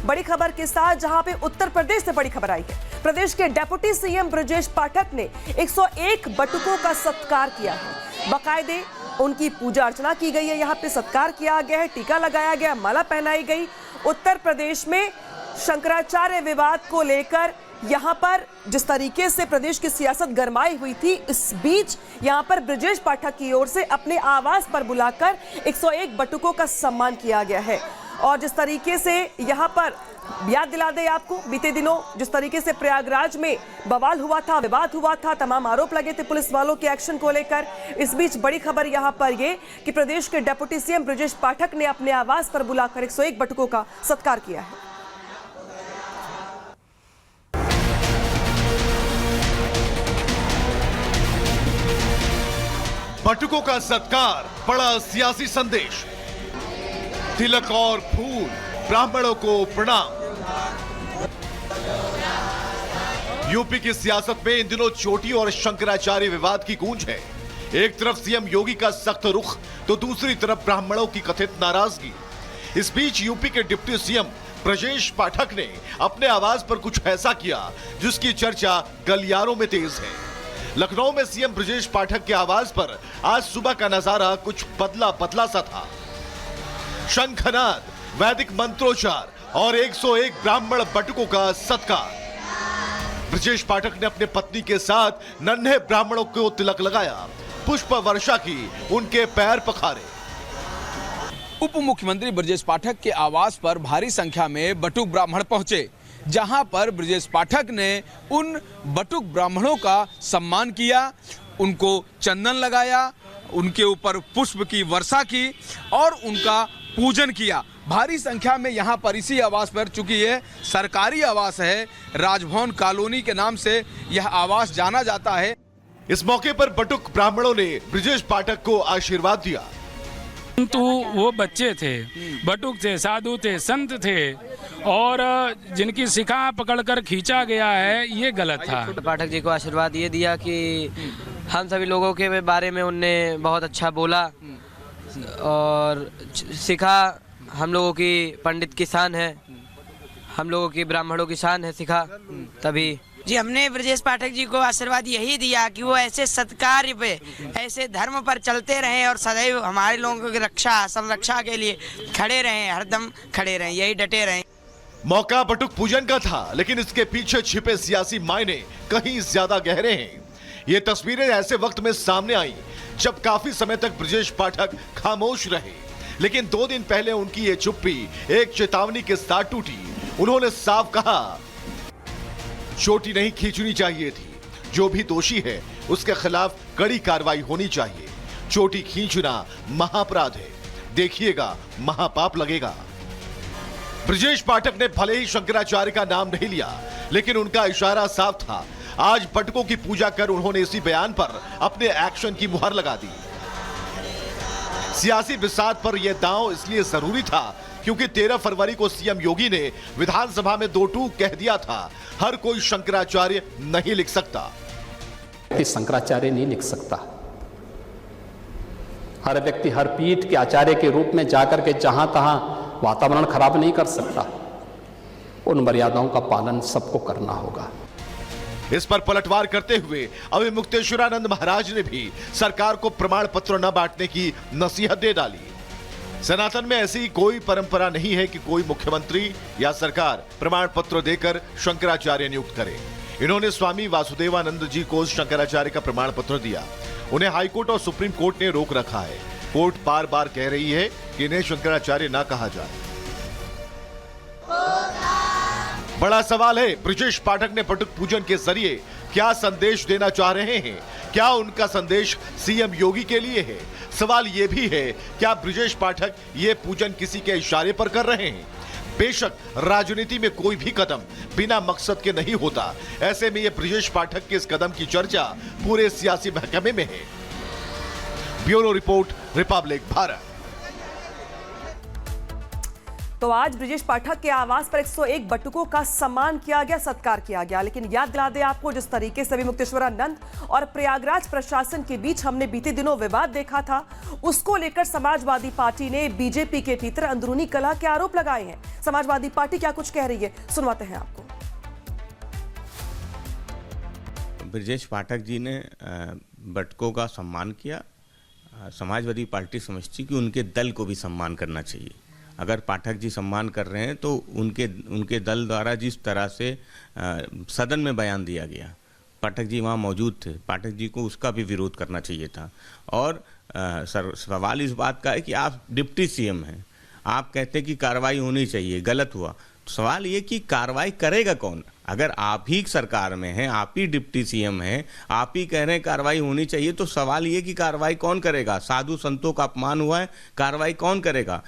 बड़ी खबर के साथ, जहां पे उत्तर प्रदेश से बड़ी खबर आई है। प्रदेश के डेप्यूटी सीएम ब्रजेश पाठक ने 101 बटुकों का सत्कार किया है। बाकायदे उनकी पूजा अर्चना की गई है, यहाँ पे सत्कार किया गया है, टीका लगाया गया, माला पहनाई गई। उत्तर प्रदेश में शंकराचार्य विवाद को लेकर यहाँ पर जिस तरीके से प्रदेश की सियासत गरमाई हुई थी, इस बीच यहाँ पर ब्रजेश पाठक की ओर से अपने आवास पर बुलाकर 101 बटुकों का सम्मान किया गया है। और जिस तरीके से यहाँ पर याद दिला दे आपको, बीते दिनों जिस तरीके से प्रयागराज में बवाल हुआ था, विवाद हुआ था, तमाम आरोप लगे थे पुलिस वालों के एक्शन को लेकर। इस बीच बड़ी खबर यहाँ पर ये कि प्रदेश के डेप्यूटी सीएम ब्रजेश पाठक ने अपने आवास पर बुलाकर 101 बटुकों का सत्कार किया है। बटुकों का सत्कार, बड़ा सियासी संदेश, तिलक और फूल, ब्राह्मणों को प्रणाम। यूपी की सियासत में इन दिनों चोटी और शंकराचार्य विवाद की गूंज है। एक तरफ सीएम योगी का सख्त रुख, तो दूसरी तरफ ब्राह्मणों की कथित नाराजगी। इस बीच यूपी के डिप्टी सीएम ब्रजेश पाठक ने अपने आवास पर कुछ ऐसा किया जिसकी चर्चा गलियारों में तेज है। लखनऊ में सीएम ब्रजेश पाठक के आवास पर आज सुबह का नजारा कुछ बदला बदला सा था। शंखनाद, वैदिक मंत्रोच्चार और 101 ब्राह्मण बटुकों का सत्कार। ब्रजेश पाठक ने अपने पत्नी के साथ नन्हे ब्राह्मणों को तिलक लगाया, पुष्प वर्षा की, उनके पैर पखारे। उप मुख्यमंत्री ब्रजेश पाठक के आवास पर भारी संख्या में बटुक ब्राह्मण पहुंचे, जहां पर ब्रजेश पाठक ने उन बटुक ब्राह्मणों का सम्मान किया, उनको चंदन लगाया, उनके ऊपर पुष्प की वर्षा की और उनका पूजन किया। भारी संख्या में यहां पर इसी आवास पर, चूंकि ये सरकारी आवास है, राजभवन कॉलोनी के नाम से यह आवास जाना जाता है। इस मौके पर बटुक ब्राह्मणों ने ब्रजेश पाठक को आशीर्वाद दिया। तो वो बच्चे थे, बटुक थे, साधु थे, संत थे, और जिनकी शिखा पकड़कर खींचा गया है, ये गलत था। पाठक जी को आशीर्वाद ये दिया कि हम सभी लोगों के बारे में उनने बहुत अच्छा बोला, और शिखा हम लोगों की पंडित की शान है, हम लोगों की ब्राह्मणों की शान है शिखा। तभी जी हमने ब्रजेश पाठक जी को आशीर्वाद यही दिया कि वो ऐसे सत्कार्य पे, ऐसे धर्म पर चलते रहें और सदैव हमारे लोगों की रक्षा संरक्षा के लिए खड़े रहें, हरदम खड़े रहें, यही डटे रहें। मौका बटुक पूजन का था, लेकिन इसके पीछे छिपे सियासी मायने कहीं ज्यादा गहरे हैं। ये तस्वीरें ऐसे वक्त में सामने आई जब काफी समय तक ब्रजेश पाठक खामोश रहे, लेकिन 2 दिन पहले उनकी ये चुप्पी एक चेतावनी के साथ टूटी। उन्होंने साफ कहा, चोटी नहीं खींचनी चाहिए थी, जो भी दोषी है उसके खिलाफ कड़ी कार्रवाई होनी चाहिए। चोटी खींचना महापराध है, देखिएगा महापाप लगेगा। ब्रजेश पाठक ने भले ही शंकराचार्य का नाम नहीं लिया, लेकिन उनका इशारा साफ था। आज बटुकों की पूजा कर उन्होंने इसी बयान पर अपने एक्शन की मुहर लगा दी। सियासी बिसात पर यह दांव इसलिए जरूरी था क्योंकि 13 फरवरी को सीएम योगी ने विधानसभा में 2 टूक कह दिया था, हर कोई शंकराचार्य नहीं लिख सकता। शंकराचार्य नहीं लिख सकता। हर व्यक्ति हर पीठ के आचार्य के रूप में जाकर के जहां तहां वातावरण खराब नहीं कर सकता। उन मर्यादाओं का पालन सबको करना होगा। इस पर पलटवार करते हुए अभी मुक्तेश्वरानंद महाराज ने भी सरकार को प्रमाण पत्र न बांटने की नसीहत दे डाली। सनातन में ऐसी कोई परंपरा नहीं है कि कोई मुख्यमंत्री या सरकार प्रमाण पत्र देकर शंकराचार्य नियुक्त करे। इन्होंने स्वामी वासुदेवानंद जी को शंकराचार्य का प्रमाण पत्र दिया। उन्हें हाईकोर्ट और सुप्रीम कोर्ट ने रोक रखा है। कोर्ट बार बार कह रही है कि इन्हें शंकराचार्य ना कहा जाए। बड़ा सवाल है, ब्रजेश पाठक ने बटुक पूजन के जरिए क्या संदेश देना चाह रहे हैं? क्या उनका संदेश सीएम योगी के लिए है? सवाल यह भी है, क्या ब्रजेश पाठक ये पूजन किसी के इशारे पर कर रहे हैं? बेशक राजनीति में कोई भी कदम बिना मकसद के नहीं होता। ऐसे में ये ब्रजेश पाठक के इस कदम की चर्चा पूरे सियासी महकमे में है। Bureau report, Republic Bharat. तो आज ब्रजेश पाठक के आवास पर 101 बटुकों का सम्मान किया गया, सत्कार किया गया। लेकिन याद दिला दे आपको, जिस तरीके से भी मुक्तेश्वरानंद और प्रयागराज प्रशासन के बीच हमने बीते दिनों विवाद देखा था, उसको लेकर समाजवादी पार्टी ने बीजेपी के भीतर अंदरूनी कलह के आरोप लगाए हैं। समाजवादी पार्टी क्या कुछ कह रही है, सुनवाते हैं आपको। ब्रजेश पाठक जी ने बटुकों का सम्मान किया। समाजवादी पार्टी समझती कि उनके दल को भी सम्मान करना चाहिए। अगर पाठक जी सम्मान कर रहे हैं तो उनके दल द्वारा जिस तरह से सदन में बयान दिया गया, पाठक जी वहाँ मौजूद थे, पाठक जी को उसका भी विरोध करना चाहिए था। और सवाल इस बात का है कि आप डिप्टी सीएम हैं, आप कहते हैं कि कार्रवाई होनी चाहिए, गलत हुआ। सवाल ये कि कार्रवाई करेगा कौन? अगर आप ही सरकार में हैं, आप ही डिप्टी सीएम हैं, आप ही कह रहे हैं कार्रवाई होनी चाहिए, तो सवाल ये कि कार्रवाई कौन करेगा? साधु संतों का अपमान हुआ है, कार्रवाई कौन करेगा?